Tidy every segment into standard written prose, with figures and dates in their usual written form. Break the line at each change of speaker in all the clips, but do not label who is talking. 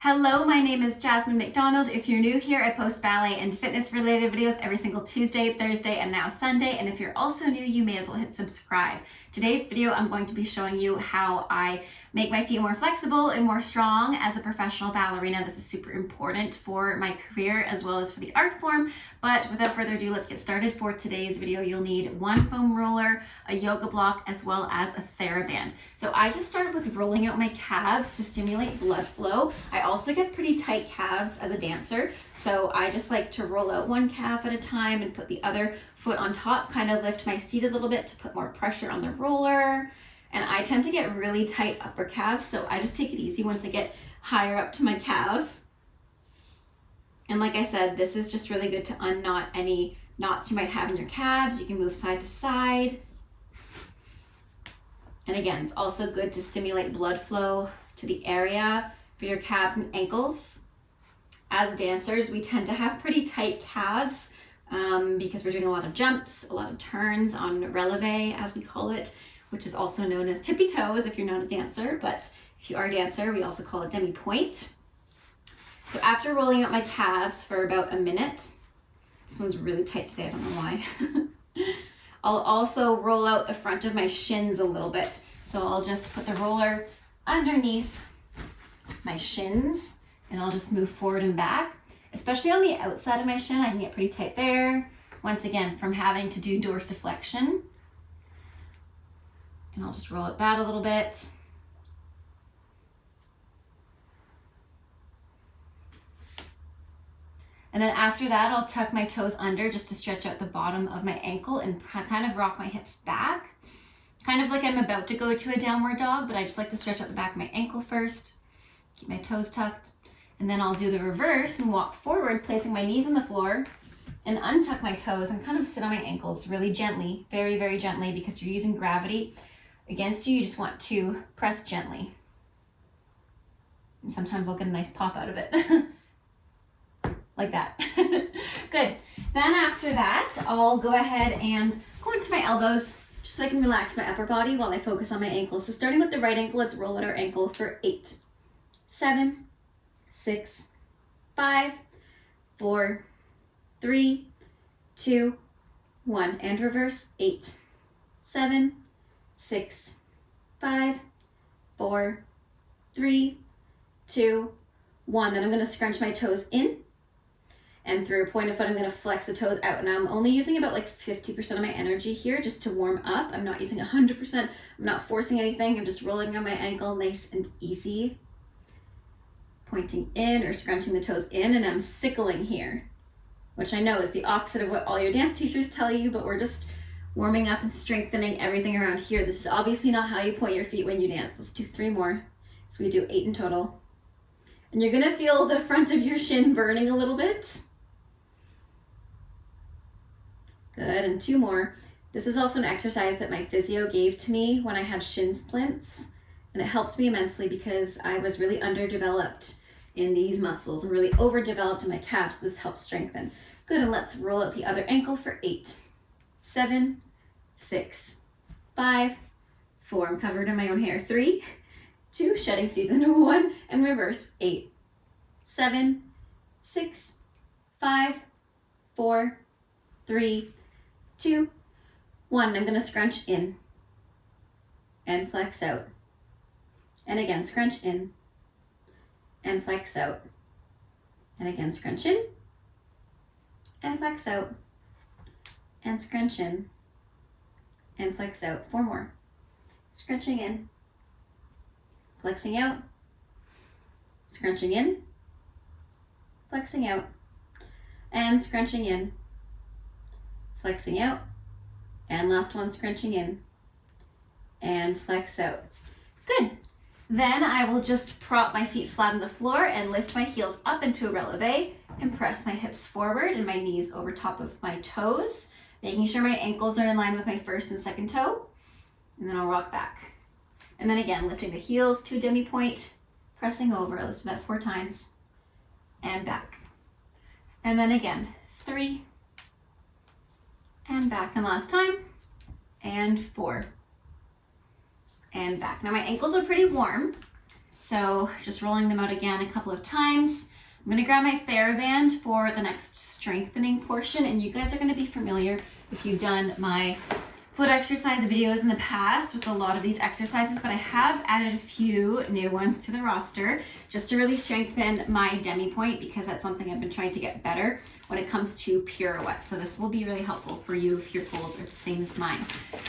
Hello, my name is Jasmine McDonald. If you're new here, I post ballet and fitness related videos every single Tuesday, Thursday, and now Sunday. And if you're also new, you may as well hit subscribe. Today's video, I'm going to be showing you how I make my feet more flexible and more strong as a professional ballerina. This is super important for my career as well as for the art form. But without further ado, let's get started. For today's video, you'll need one foam roller, a yoga block, as well as a Theraband. So I just started with rolling out my calves to stimulate blood flow. I also get pretty tight calves as a dancer, so I just like to roll out one calf at a time and put the other foot on top, kind of lift my seat a little bit to put more pressure on the roller. And I tend to get really tight upper calves, so I just take it easy once I get higher up to my calf. And like I said, this is just really good to unknot any knots you might have in your calves. You can move side to side. And again, it's also good to stimulate blood flow to the area for your calves and ankles. As dancers, we tend to have pretty tight calves because we're doing a lot of jumps, a lot of turns on releve, as we call it, which is also known as tippy toes if you're not a dancer, but if you are a dancer, we also call it demi-pointe. So after rolling out my calves for about a minute, this one's really tight today, I don't know why. I'll also roll out the front of my shins a little bit. So I'll just put the roller underneath my shins and I'll just move forward and back. Especially on the outside of my shin, I can get pretty tight there. Once again, from having to do dorsiflexion. And I'll just roll it back a little bit. And then after that, I'll tuck my toes under just to stretch out the bottom of my ankle and kind of rock my hips back. Kind of like I'm about to go to a downward dog, but I just like to stretch out the back of my ankle first. Keep my toes tucked. And then I'll do the reverse and walk forward, placing my knees on the floor and untuck my toes and kind of sit on my ankles really gently, very, very gently, because you're using gravity against you. You just want to press gently. And sometimes I'll get a nice pop out of it. Like that. Good. Then after that, I'll go ahead and go into my elbows just so I can relax my upper body while I focus on my ankles. So starting with the right ankle, let's roll out our ankle for 8, 7, 6, 5, 4, 3, 2, 1. And reverse. 8, 7, 6, 5, 4, 3, 2, 1. Then I'm going to scrunch my toes in. And through a point of foot, I'm going to flex the toes out. Now I'm only using about like 50% of my energy here just to warm up. I'm not using 100%. I'm not forcing anything. I'm just rolling on my ankle nice and easy. Pointing in or scrunching the toes in, and I'm sickling here, which I know is the opposite of what all your dance teachers tell you, but we're just warming up and strengthening everything around here. This is obviously not how you point your feet when you dance. Let's do 3 more. So we do 8 in total. And you're gonna feel the front of your shin burning a little bit. Good, and 2 more. This is also an exercise that my physio gave to me when I had shin splints, and it helped me immensely because I was really underdeveloped in these muscles and really overdeveloped in my calves. So this helps strengthen. Good, and let's roll out the other ankle for 8, 7, 6, 5, 4. I'm covered in my own hair. 3, 2, shedding season. 1, and reverse. 8, 7, 6, 5, 4, 3, 2, 1. I'm going to scrunch in and flex out. And again, scrunch in and flex out. And again, scrunch in and flex out. And scrunch in and flex out. 4 more. Scrunching in, flexing out, scrunching in, flexing out, and scrunching in, flexing out, and last one, scrunching in and flex out. Good. Then I will just prop my feet flat on the floor and lift my heels up into a releve and press my hips forward and my knees over top of my toes, making sure my ankles are in line with my first and second toe. And then I'll rock back. And then again, lifting the heels to a demi-pointe, pressing over. Let's do that 4 times. And back. And then again, 3. And back. And last time. And 4. And back. Now my ankles are pretty warm, So just rolling them out again a couple of times. I'm gonna grab my Theraband for the next strengthening portion, and you guys are gonna be familiar if you've done my foot exercise videos in the past with a lot of these exercises, but I have added a few new ones to the roster just to really strengthen my demi-pointe, because that's something I've been trying to get better when it comes to pirouettes. So this will be really helpful for you if your goals are the same as mine.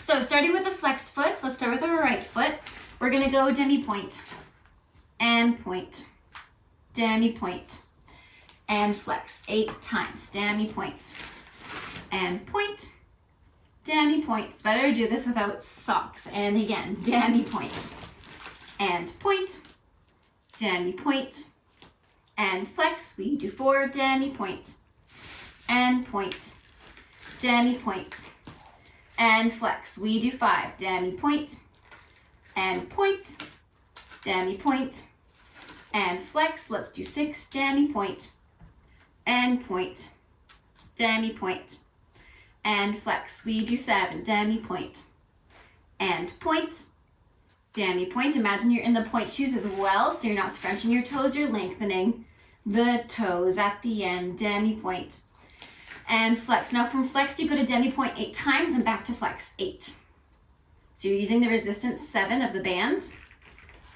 So starting with the flex foot, let's start with our right foot. We're gonna go demi-pointe and point, demi-pointe and flex 8 times, demi-pointe and point, demi-pointe. It's better to do this without socks. And again, demi-pointe and point, demi-pointe and flex. We do 4, demi-pointe and point, demi-pointe and flex. We do 5, demi-pointe and point, demi-pointe and flex. Let's do 6, demi-pointe and point, demi-pointe and flex. We do 7, demi-pointe and point, demi-pointe. Imagine you're in the point shoes as well, so you're not scrunching your toes, you're lengthening the toes at the end, demi-pointe and flex. Now from flex, you go to demi-pointe 8 times and back to flex 8. So you're using the resistance 7 of the band,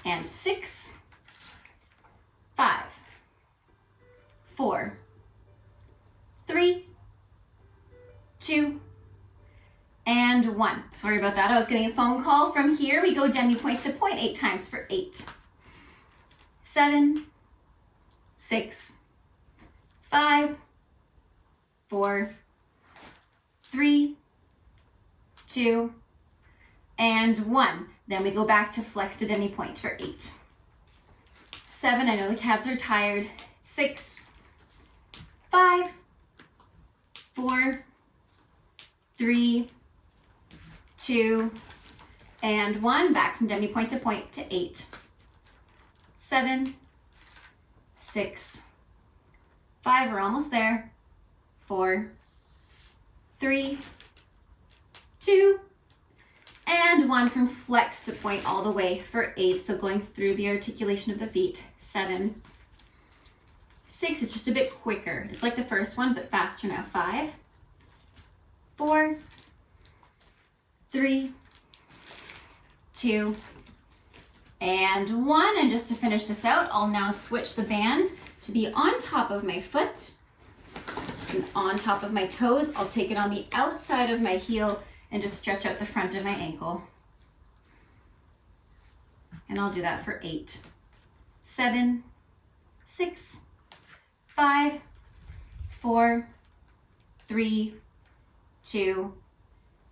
and 6, 5, 4, 3, 2, and 1. Sorry about that, I was getting a phone call. From here, we go demi-pointe to point 8 times for 8, 7, 6, 5, 4, 3, 2, and 1. Then we go back to flex to demi-pointe for 8, 7, I know the calves are tired, 6, 5, 4, 3, 2, and 1. Back from demi-pointe to point to 8, 7, 6, 5, we're almost there, 4, 3, 2, and 1. From flex to point all the way for 8. So going through the articulation of the feet, 7, 6 is just a bit quicker. It's like the first one, but faster now. 5, 4, 3, 2, and 1. And just to finish this out, I'll now switch the band to be on top of my foot and on top of my toes. I'll take it on the outside of my heel and just stretch out the front of my ankle. And I'll do that for 8, 7, 6, 5, 4, 3, 2,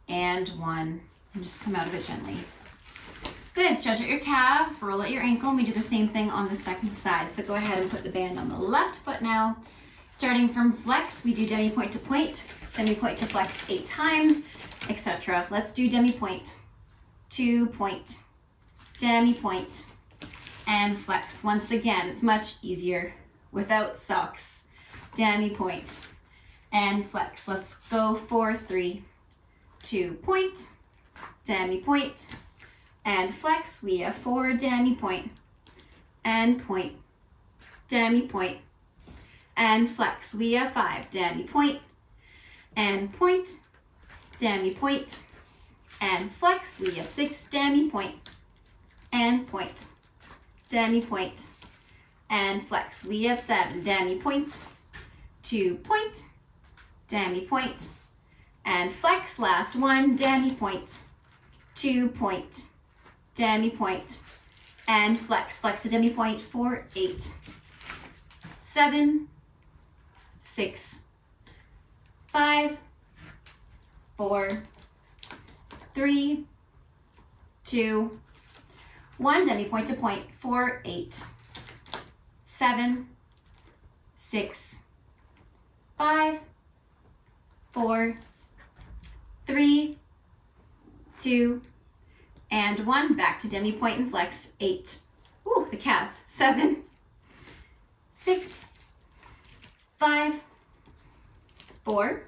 and 1. And just come out of it gently. Good, stretch out your calf, roll out your ankle, and we do the same thing on the second side. So go ahead and put the band on the left foot now. Starting from flex, we do demi-pointe to point, demi-pointe to flex 8 times, etc. Let's do demi-pointe to point, demi-pointe, and flex. Once again, it's much easier without socks. Demi-pointe and flex. Let's go for 3, 2, point, demi-pointe, and flex. We have 4, demi-pointe, and point, demi-pointe, and flex. We have 5, demi-pointe, and point, demi-pointe, and flex. We have 6, demi-pointe, and point, demi-pointe, and flex. We have 7, demi-pointe, 2, point, demi-pointe, and flex. Last one, demi-pointe, 2, point, demi-pointe, and flex. Flex to demi-pointe for 8, 7, 6, 5, 4, 3, 2, 1. Demi-pointe to point for 8, 7, 6, 5, 4, 3, 2, and 1. Back to demi-pointe and flex. 8. Ooh, the calves. 7, 6, 5, 4,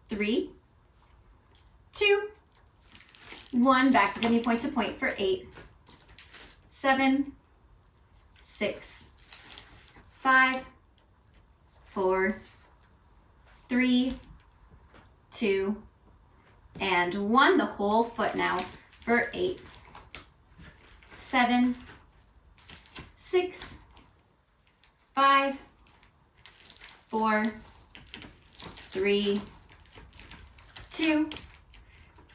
3, 2, 1. Back to demi-pointe to point for 8, 7, 6, 5, 4, 3, 2, and 1. The whole foot now for 8, 7, 6, 5, 4, 3, 2,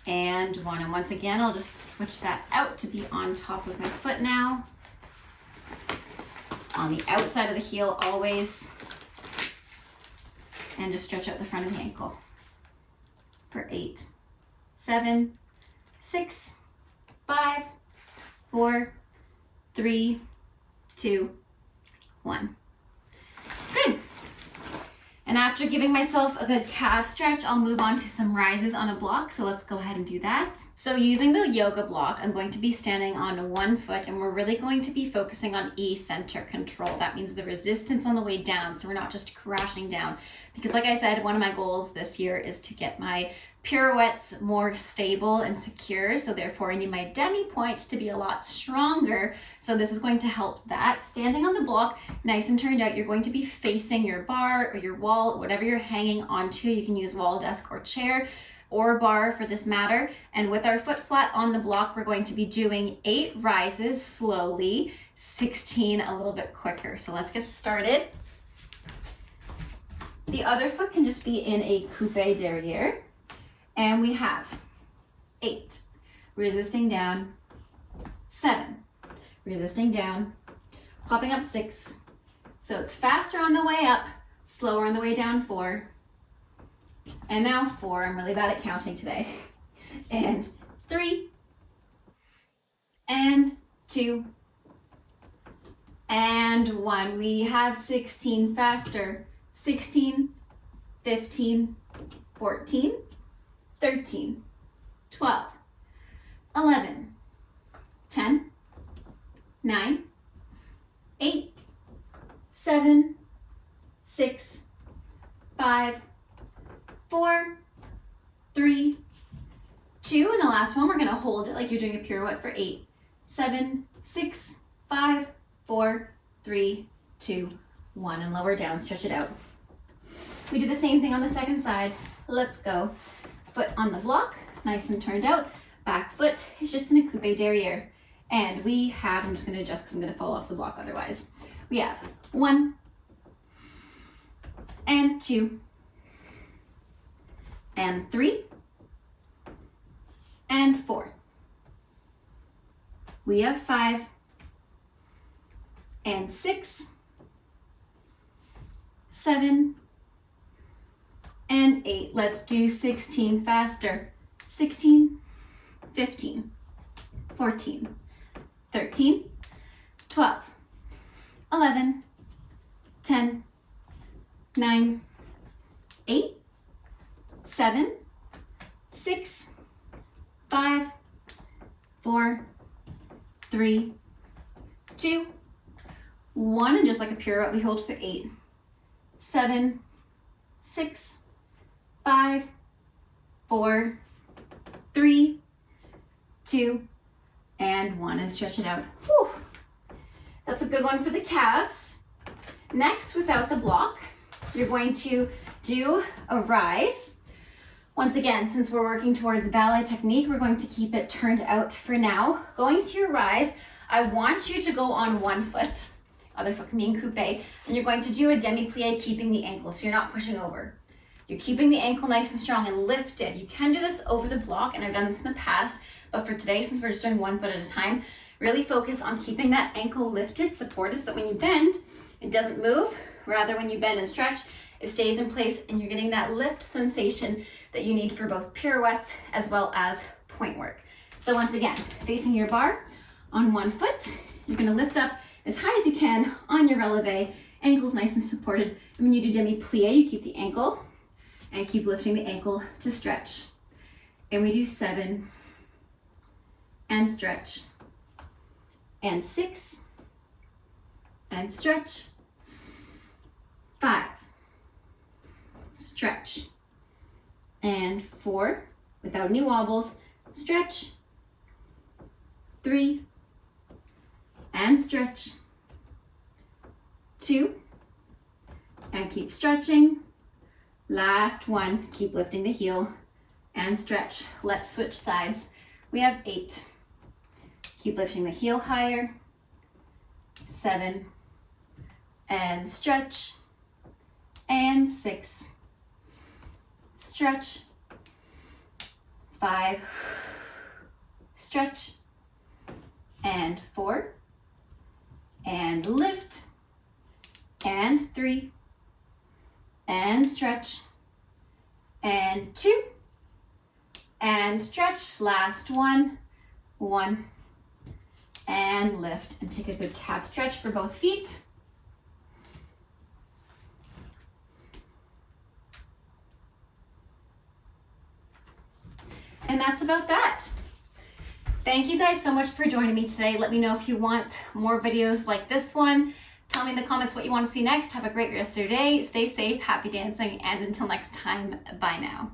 and 1. And once again, I'll just switch that out to be on top of my foot now. On the outside of the heel always. And just stretch out the front of the ankle for 8, 7, 6, 5, 4, 3, 2, 1. Good. And after giving myself a good calf stretch, I'll move on to some rises on a block. So let's go ahead and do that. So using the yoga block, I'm going to be standing on one foot, and we're really going to be focusing on eccentric control. That means the resistance on the way down. So we're not just crashing down. Because like I said, one of my goals this year is to get my pirouettes more stable and secure. So therefore I need my demi-pointe to be a lot stronger. So this is going to help that. Standing on the block, nice and turned out, you're going to be facing your bar or your wall, whatever you're hanging onto. You can use wall, desk, or chair, or bar for this matter. And with our foot flat on the block, we're going to be doing 8 rises slowly, 16 a little bit quicker. So let's get started. The other foot can just be in a coupe derriere. And we have 8, resisting down, 7, resisting down, popping up 6. So it's faster on the way up, slower on the way down, 4. And now 4, I'm really bad at counting today. And 3, and 2, and 1. We have 16 faster, 16, 15, 14, 13, 12, 11, 10, 9, 8, 7, 6, 5, 4, 3, 2, and the last one, we're going to hold it like you're doing a pirouette for 8, 7, 6, 5, 4, 3, 2, 1, and lower down, stretch it out. We do the same thing on the second side. Let's go. Foot on the block, nice and turned out. Back foot is just in a coupe derriere. And we have, I'm just going to adjust because I'm going to fall off the block otherwise. We have 1, and 2, and 3, and 4. We have 5, and 6, 7, and 8. Let's do 16 faster. 16, 15, 14, 13, 12, 11, 10, 9, 8, 7, 6, 5, 4, 3, 2, 1. And just like a pirouette, we hold for 8, 7, 6, 5, 4, 3, 2, and 1, and stretch it out. Whew. That's a good one for the calves. Next, without the block, you're going to do a rise. Once again, since we're working towards ballet technique, we're going to keep it turned out for now. Going to your rise, I want you to go on one foot, other foot can be in coupe, and you're going to do a demi-plie, keeping the ankle, so you're not pushing over. You're keeping the ankle nice and strong and lifted. You can do this over the block, and I've done this in the past, but for today, since we're just doing one foot at a time, really focus on keeping that ankle lifted, supported, so when you bend, it doesn't move. Rather, when you bend and stretch, it stays in place, and you're getting that lift sensation that you need for both pirouettes as well as point work. So once again, facing your bar on one foot, you're gonna lift up as high as you can on your releve, ankles nice and supported. And when you do demi-plie, you keep the ankle and keep lifting the ankle to stretch. And we do 7, and stretch, and 6, and stretch, 5, stretch, and 4, without any wobbles, stretch, 3, and stretch, 2, and keep stretching. Last 1, keep lifting the heel and stretch. Let's switch sides. We have 8. Keep lifting the heel higher. 7, and stretch. And 6, stretch. 5, stretch. And 4, and lift. And 3, and stretch. And 2, and stretch. Last 1, and lift. And take a good calf stretch for both feet. And that's about that. Thank you guys so much for joining me today. Let me know if you want more videos like this one. Tell me in the comments what you want to see next. Have a great rest of your day. Stay safe, happy dancing, and until next time, bye now.